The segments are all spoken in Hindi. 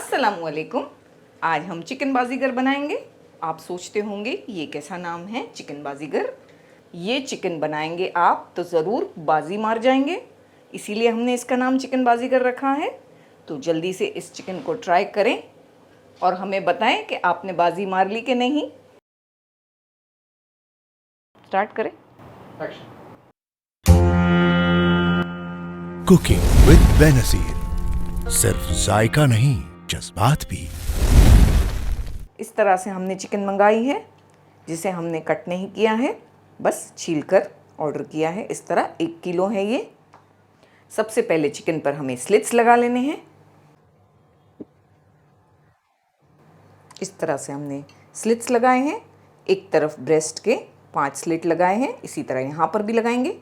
अस्सलामुअलैकुम। आज हम चिकन बाजीगर बनाएंगे। आप सोचते होंगे ये कैसा नाम है, चिकन बाजीगर। ये चिकन बनाएंगे आप तो ज़रूर बाजी मार जाएंगे, इसीलिए हमने इसका नाम चिकन बाजीगर रखा है। तो जल्दी से इस चिकन को ट्राई करें और हमें बताएं कि आपने बाजी मार ली कि नहीं। स्टार्ट करें। कुकिंग विद बेनज़ीर, सिर्फ जायका नहीं जज्बात भी। इस तरह से हमने चिकन मंगाई है, जिसे हमने कट नहीं किया है, बस छीलकर ऑर्डर किया है। इस तरह 1 किलो है ये। सबसे पहले चिकन पर हमें स्लिट्स लगा लेने हैं। इस तरह से हमने स्लिट्स लगाए हैं। एक तरफ ब्रेस्ट के 5 स्लिट लगाए हैं, इसी तरह यहाँ पर भी लगाएंगे।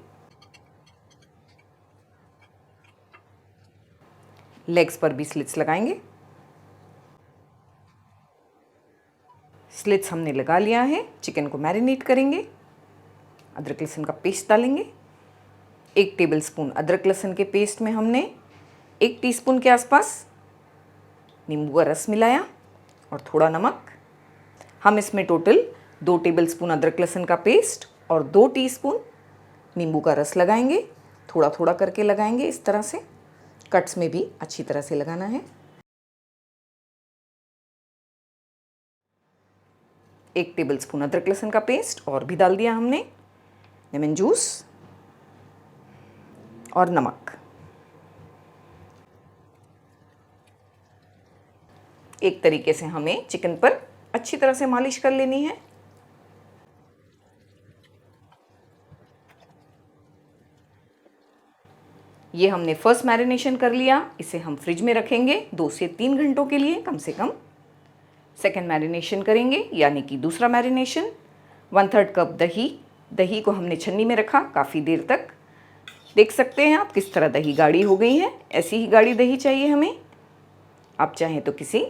लेग्स पर भी स्लिट्स लगाएंगे। स्लिट्स हमने लगा लिया है। चिकन को मैरिनेट करेंगे। अदरक लहसुन का पेस्ट डालेंगे। 1 टेबलस्पून अदरक लहसुन के पेस्ट में हमने 1 टीस्पून के आसपास नींबू का रस मिलाया और थोड़ा नमक। हम इसमें टोटल 2 टेबलस्पून अदरक लहसुन का पेस्ट और 2 टीस्पून नींबू का रस लगाएंगे। थोड़ा थोड़ा करके लगाएंगे, इस तरह से। कट्स में भी अच्छी तरह से लगाना है। 1 टेबलस्पून अदरक लहसुन का पेस्ट और भी डाल दिया हमने। लेमन जूस और नमक। एक तरीके से हमें चिकन पर अच्छी तरह से मालिश कर लेनी है। ये हमने फर्स्ट मैरिनेशन कर लिया। इसे हम फ्रिज में रखेंगे 2 से 3 घंटों के लिए कम से कम। सेकेंड मैरिनेशन करेंगे, यानी कि दूसरा मैरिनेशन। 1/3 कप दही को हमने छन्नी में रखा काफ़ी देर तक। देख सकते हैं आप किस तरह दही गाढ़ी हो गई है। ऐसी ही गाढ़ी दही चाहिए हमें। आप चाहें तो किसी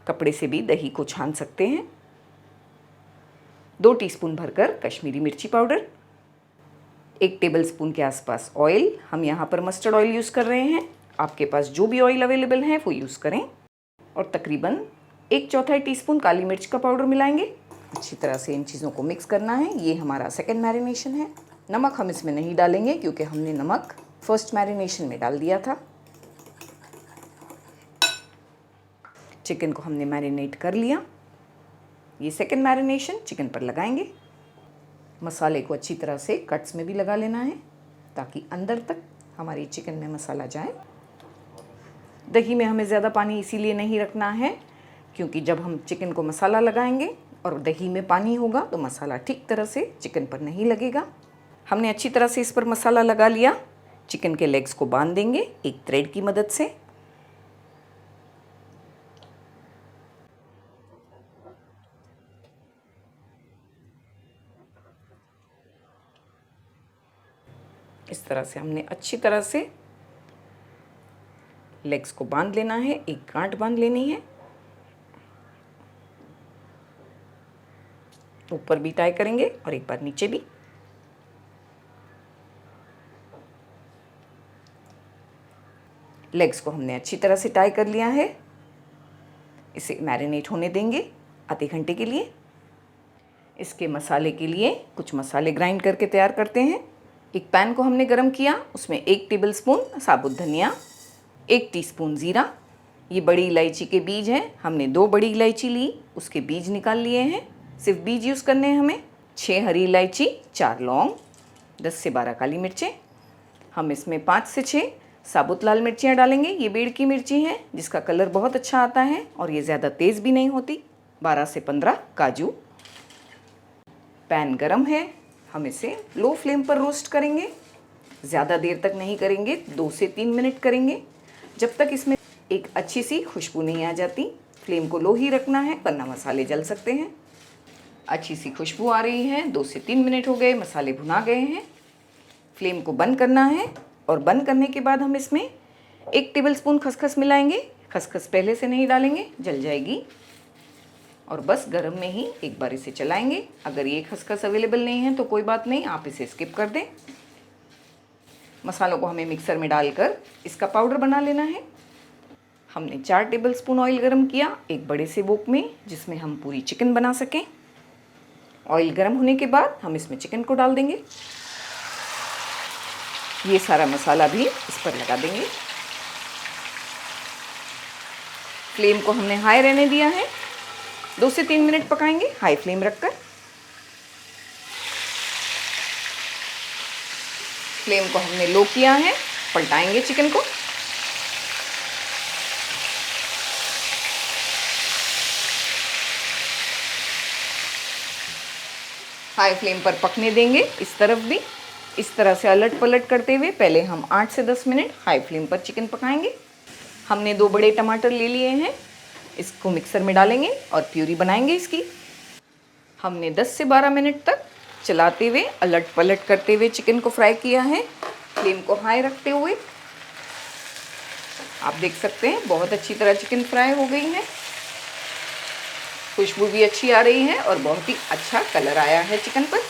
कपड़े से भी दही को छान सकते हैं। 2 टीस्पून भरकर कश्मीरी मिर्ची पाउडर। 1 टेबलस्पून के आसपास ऑयल। हम यहाँ पर मस्टर्ड ऑयल यूज़ कर रहे हैं। आपके पास जो भी ऑयल अवेलेबल है वो यूज़ करें। और तकरीबन 1/4 टीस्पून काली मिर्च का पाउडर मिलाएंगे। अच्छी तरह से इन चीज़ों को मिक्स करना है। ये हमारा सेकेंड मैरिनेशन है। नमक हम इसमें नहीं डालेंगे क्योंकि हमने नमक फर्स्ट मैरिनेशन में डाल दिया था। चिकन को हमने मैरिनेट कर लिया। ये सेकेंड मैरिनेशन चिकन पर लगाएंगे। मसाले को अच्छी तरह से कट्स में भी लगा लेना है ताकि अंदर तक हमारी चिकन में मसाला जाए। दही में हमें ज़्यादा पानी इसीलिए नहीं रखना है क्योंकि जब हम चिकन को मसाला लगाएंगे और दही में पानी होगा तो मसाला ठीक तरह से चिकन पर नहीं लगेगा। हमने अच्छी तरह से इस पर मसाला लगा लिया। चिकन के लेग्स को बांध देंगे एक थ्रेड की मदद से। इस तरह से हमने अच्छी तरह से लेग्स को बांध लेना है। एक गांठ बांध लेनी है। ऊपर भी टाई करेंगे और एक बार नीचे भी। लेग्स को हमने अच्छी तरह से टाई कर लिया है। इसे मैरिनेट होने देंगे आधे घंटे के लिए। इसके मसाले के लिए कुछ मसाले ग्राइंड करके तैयार करते हैं। एक पैन को हमने गरम किया, उसमें 1 टेबलस्पून साबुत धनिया, 1 टीस्पून ज़ीरा। ये बड़ी इलायची के बीज हैं। हमने 2 बड़ी इलायची ली, उसके बीज निकाल लिए हैं। सिर्फ बीज यूज़ करने हैं हमें। 6 हरी इलायची, 4 लौंग, 10 से 12 काली मिर्चें। हम इसमें 5 से 6 साबुत लाल मिर्चियाँ डालेंगे। ये बेड़ की मिर्ची हैं जिसका कलर बहुत अच्छा आता है और ये ज़्यादा तेज़ भी नहीं होती। 12 से 15 काजू। पैन गरम है, हम इसे लो फ्लेम पर रोस्ट करेंगे। ज़्यादा देर तक नहीं करेंगे, 2 से 3 मिनट करेंगे, जब तक इसमें एक अच्छी सी खुशबू नहीं आ जाती। फ्लेम को लो ही रखना है वरना मसाले जल सकते हैं। अच्छी सी खुशबू आ रही है। 2 से 3 मिनट हो गए, मसाले भुना गए हैं। फ्लेम को बंद करना है और बंद करने के बाद हम इसमें 1 टेबलस्पून खसखस मिलाएंगे। खसखस पहले से नहीं डालेंगे, जल जाएगी। और बस गरम में ही एक बार इसे चलाएंगे। अगर ये खसखस अवेलेबल नहीं है तो कोई बात नहीं, आप इसे स्किप कर दें। मसालों को हमें मिक्सर में डालकर इसका पाउडर बना लेना है। हमने 4 टेबलस्पून ऑयल गरम किया एक बड़े से वोक में, जिसमें हम पूरी चिकन बना सकें। ऑयल गरम होने के बाद हम इसमें चिकन को डाल देंगे। ये सारा मसाला भी इस पर लगा देंगे। फ्लेम को हमने हाई रहने दिया है। 2 से 3 मिनट पकाएंगे हाई फ्लेम रखकर। फ्लेम को हमने लो किया है। पलटाएंगे चिकन को। हाई फ्लेम पर पकने देंगे। इस तरफ भी इस तरह से अलट पलट करते हुए पहले हम 8 से 10 मिनट हाई फ्लेम पर चिकन पकाएंगे। हमने 2 बड़े टमाटर ले लिए हैं। इसको मिक्सर में डालेंगे और प्यूरी बनाएंगे इसकी। हमने 10 से 12 मिनट तक चलाते हुए अलट पलट करते हुए चिकन को फ्राई किया है, फ्लेम को हाई रखते हुए। आप देख सकते हैं बहुत अच्छी तरह चिकन फ्राई हो गई है। खुशबू भी अच्छी आ रही है और बहुत ही अच्छा कलर आया है चिकन पर।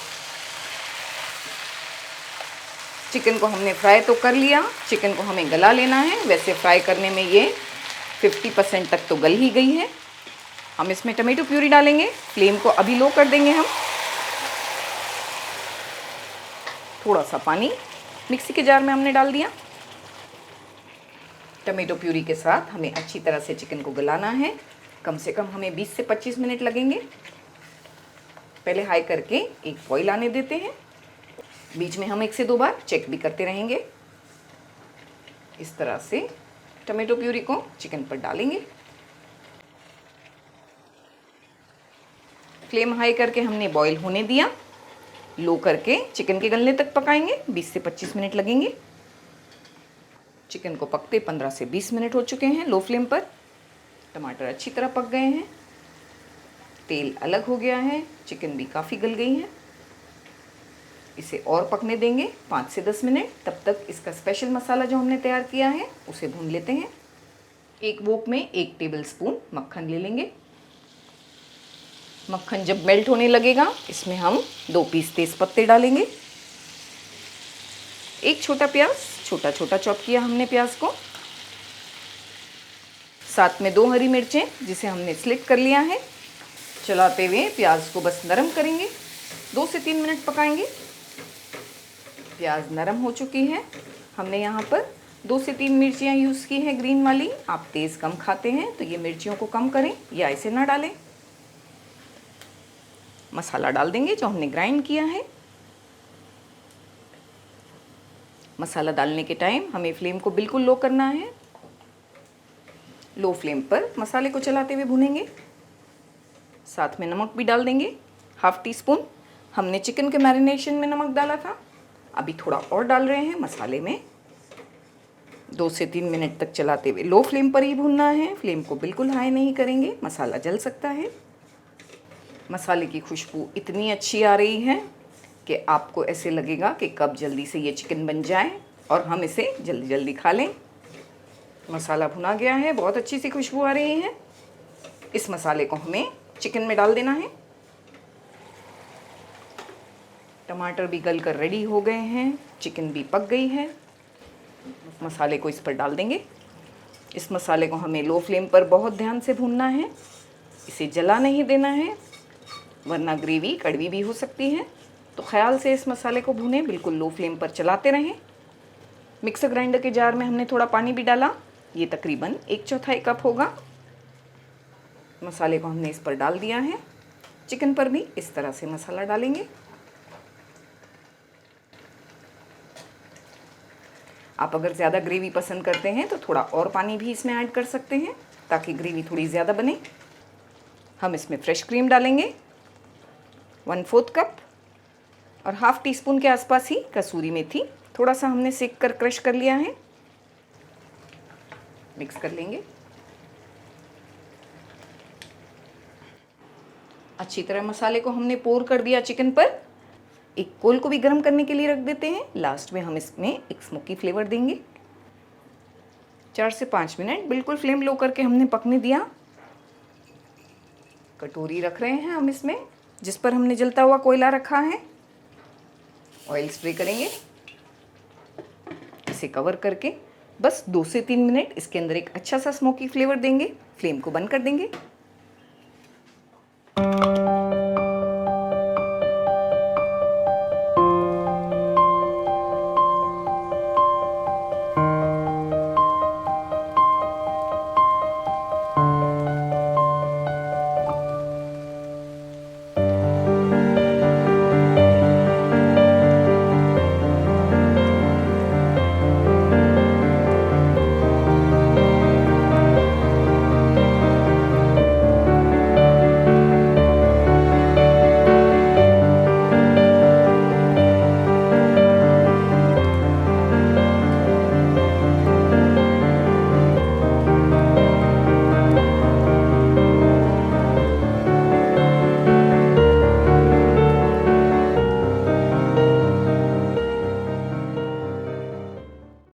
चिकन को हमने फ्राई तो कर लिया, चिकन को हमें गला लेना है। वैसे फ्राई करने में ये 50% तक तो गल ही गई है। हम इसमें टमाटो प्यूरी डालेंगे। फ्लेम को अभी लो कर देंगे हम। थोड़ा सा पानी मिक्सी के जार में हमने डाल दिया। टमाटो प्यूरी के साथ हमें अच्छी तरह से चिकन को गलाना है। कम से कम हमें 20 से 25 मिनट लगेंगे। पहले हाई करके एक बॉईल आने देते हैं। बीच में हम 1 से 2 बार चेक भी करते रहेंगे। इस तरह से टमाटो प्यूरी को चिकन पर डालेंगे। फ्लेम हाई करके हमने बॉईल होने दिया। लो करके चिकन के गलने तक पकाएंगे। 20 से 25 मिनट लगेंगे। चिकन को पकते 15 से 20 मिनट हो चुके हैं लो फ्लेम पर। टमाटर अच्छी तरह पक गए हैं। तेल अलग हो गया है। चिकन भी काफ़ी गल गई है। इसे और पकने देंगे 5 से 10 मिनट। तब तक इसका स्पेशल मसाला जो हमने तैयार किया है उसे भून लेते हैं। एक वोक में 1 टेबलस्पून मक्खन ले लेंगे। मक्खन जब मेल्ट होने लगेगा इसमें हम 2 पीस तेज पत्ते डालेंगे। 1 छोटा प्याज, छोटा छोटा चॉप किया हमने प्याज को। साथ में 2 हरी मिर्चें जिसे हमने स्लिट कर लिया है। चलाते हुए प्याज को बस नरम करेंगे। 2 से 3 मिनट पकाएंगे। प्याज नरम हो चुकी है। हमने यहाँ पर 2 से 3 मिर्चियाँ यूज़ की हैं ग्रीन वाली। आप तेज़ कम खाते हैं तो ये मिर्चियों को कम करें या इसे ना डालें। मसाला डाल देंगे जो हमने ग्राइंड किया है। मसाला डालने के टाइम हमें फ्लेम को बिल्कुल लो करना है। लो फ्लेम पर मसाले को चलाते हुए भूनेंगे। साथ में नमक भी डाल देंगे, 1/2 टीस्पून। हमने चिकन के मैरिनेशन में नमक डाला था, अभी थोड़ा और डाल रहे हैं मसाले में। 2 से 3 मिनट तक चलाते हुए लो फ्लेम पर ही भूनना है। फ्लेम को बिल्कुल हाई नहीं करेंगे, मसाला जल सकता है। मसाले की खुशबू इतनी अच्छी आ रही है कि आपको ऐसे लगेगा कि कब जल्दी से ये चिकन बन जाए और हम इसे जल्दी जल्दी खा लें। मसाला भुना गया है, बहुत अच्छी सी खुशबू आ रही है। इस मसाले को हमें चिकन में डाल देना है। टमाटर भी गल कर रेडी हो गए हैं, चिकन भी पक गई है। मसाले को इस पर डाल देंगे। इस मसाले को हमें लो फ्लेम पर बहुत ध्यान से भूनना है। इसे जला नहीं देना है वरना ग्रेवी कड़वी भी हो सकती है। तो ख्याल से इस मसाले को भूनें, बिल्कुल लो फ्लेम पर चलाते रहें। मिक्सर ग्राइंडर के जार में हमने थोड़ा पानी भी डाला, ये तकरीबन 1/4 कप होगा। मसाले को हमने इस पर डाल दिया है। चिकन पर भी इस तरह से मसाला डालेंगे। आप अगर ज़्यादा ग्रेवी पसंद करते हैं तो थोड़ा और पानी भी इसमें ऐड कर सकते हैं ताकि ग्रेवी थोड़ी ज़्यादा बने। हम इसमें फ्रेश क्रीम डालेंगे 1/4 कप और 1/2 टीस्पून के आसपास ही कसूरी मेथी थोड़ा सा हमने सेक कर क्रश कर लिया है। मिक्स कर लेंगे। अच्छी तरह मसाले को हमने पोर कर दिया चिकन पर। एक कोल को भी गर्म करने के लिए रख देते हैं। लास्ट में हम इसमें एक स्मोकी फ्लेवर देंगे। 4 से 5 मिनट बिल्कुल फ्लेम लो करके हमने पकने दिया। कटोरी रख रहे हैं हम इसमें जिस पर हमने जलता हुआ कोयला रखा है। ऑयल स्प्रे करेंगे। इसे कवर करके बस 2 से 3 मिनट इसके अंदर एक अच्छा सा स्मोकी फ्लेवर देंगे। फ्लेम को बंद कर देंगे।